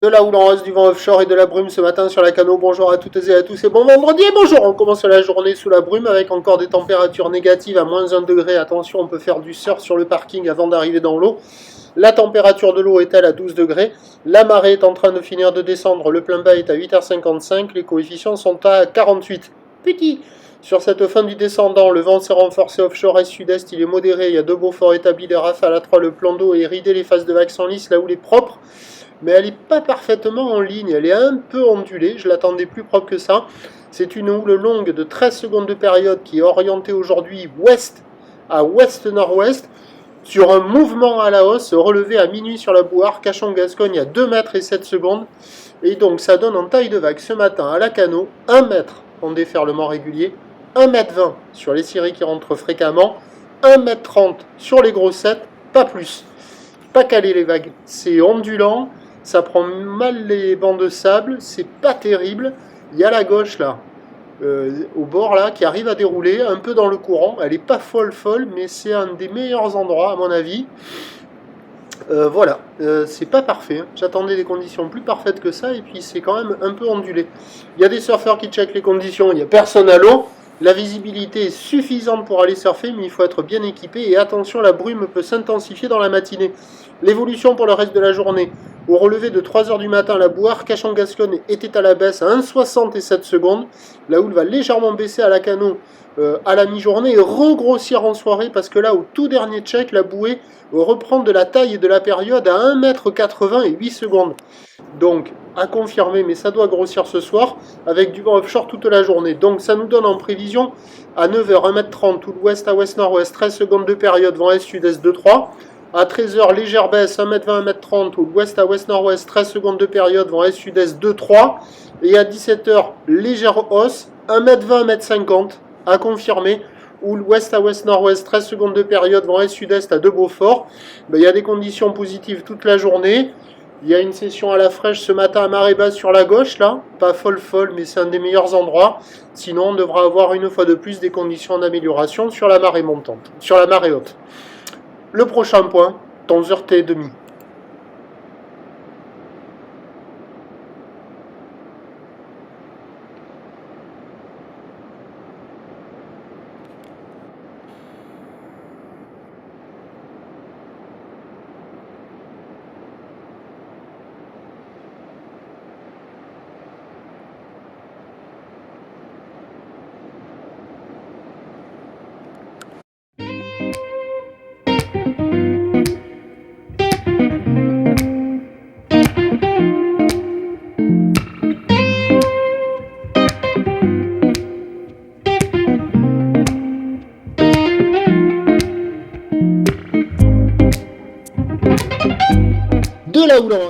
De la houle en hausse, du vent offshore et de la brume ce matin sur la Cano. Bonjour à toutes et à tous et bon vendredi et bonjour. On commence la journée sous la brume avec encore des températures négatives à moins 1 degré. Attention, on peut faire du surf sur le parking avant d'arriver dans l'eau. La température de l'eau est-elle à 12 degrés. La marée est en train de finir de descendre. Le plein bas est à 8h55. Les coefficients sont à 48. Petit. Sur cette fin du descendant, le vent s'est renforcé offshore et sud-est. Il est modéré. Il y a 2 Beaufort établis, des rafales à 3. Le plan d'eau est ridé. Les faces de vagues sont lisses. La houle est propre. Mais elle n'est pas parfaitement en ligne, elle est un peu ondulée, je l'attendais plus propre que ça. C'est une houle longue de 13 secondes de période qui est orientée aujourd'hui ouest à ouest-nord-ouest, sur un mouvement à la hausse, relevé à minuit sur la Bouhare, Cachan-Gascogne à 2 mètres et 7 secondes. Et donc ça donne en taille de vague ce matin à la Cano, 1 mètre en déferlement régulier, 1 mètre 20 sur les scieries qui rentrent fréquemment, 1 mètre 30 sur les grossettes, pas plus. Pas calé les vagues, c'est ondulant. Ça prend mal les bancs de sable, c'est pas terrible. Il y a la gauche là, au bord là, qui arrive à dérouler un peu dans le courant. Elle est pas folle, mais c'est un des meilleurs endroits à mon avis. Voilà, c'est pas parfait. J'attendais des conditions plus parfaites que ça et puis c'est quand même un peu ondulé. Il y a des surfeurs qui checkent les conditions, il n'y a personne à l'eau. La visibilité est suffisante pour aller surfer, mais il faut être bien équipé. Et attention, la brume peut s'intensifier dans la matinée. L'évolution pour le reste de la journée. Au relevé de 3h du matin, la Bouhare Cachan-Gascogne était à la baisse à 1,67 secondes. La houle va légèrement baisser à la Cano à la mi-journée et regrossir en soirée parce que là, au tout dernier check, la bouée reprend de la taille et de la période à 1,80 m et 8 secondes. Donc, à confirmer, mais ça doit grossir ce soir avec du vent offshore toute la journée. Donc, ça nous donne en prévision à 9h, 1,30 m, tout l'ouest à ouest-nord-ouest, 13 secondes de période, vent est-sud-est 2,3. À 13h, légère baisse, 1,20 m, 1,30 m, tout l'ouest à ouest-nord-ouest, 13 secondes de période, vent est-sud-est 2,3. Et à 17h, légère hausse, 1,20 m, 1,50 m, à confirmer, ou l'ouest à ouest-nord-ouest, 13 secondes de période, vent est-sud-est à 2 Beaufort. Il y a des conditions positives toute la journée. Il y a une session à la fraîche ce matin à marée basse sur la gauche, là. Pas folle, mais c'est un des meilleurs endroits. Sinon, on devra avoir une fois de plus des conditions d'amélioration sur la marée montante, sur la marée haute. Le prochain point, 11h30. De la houle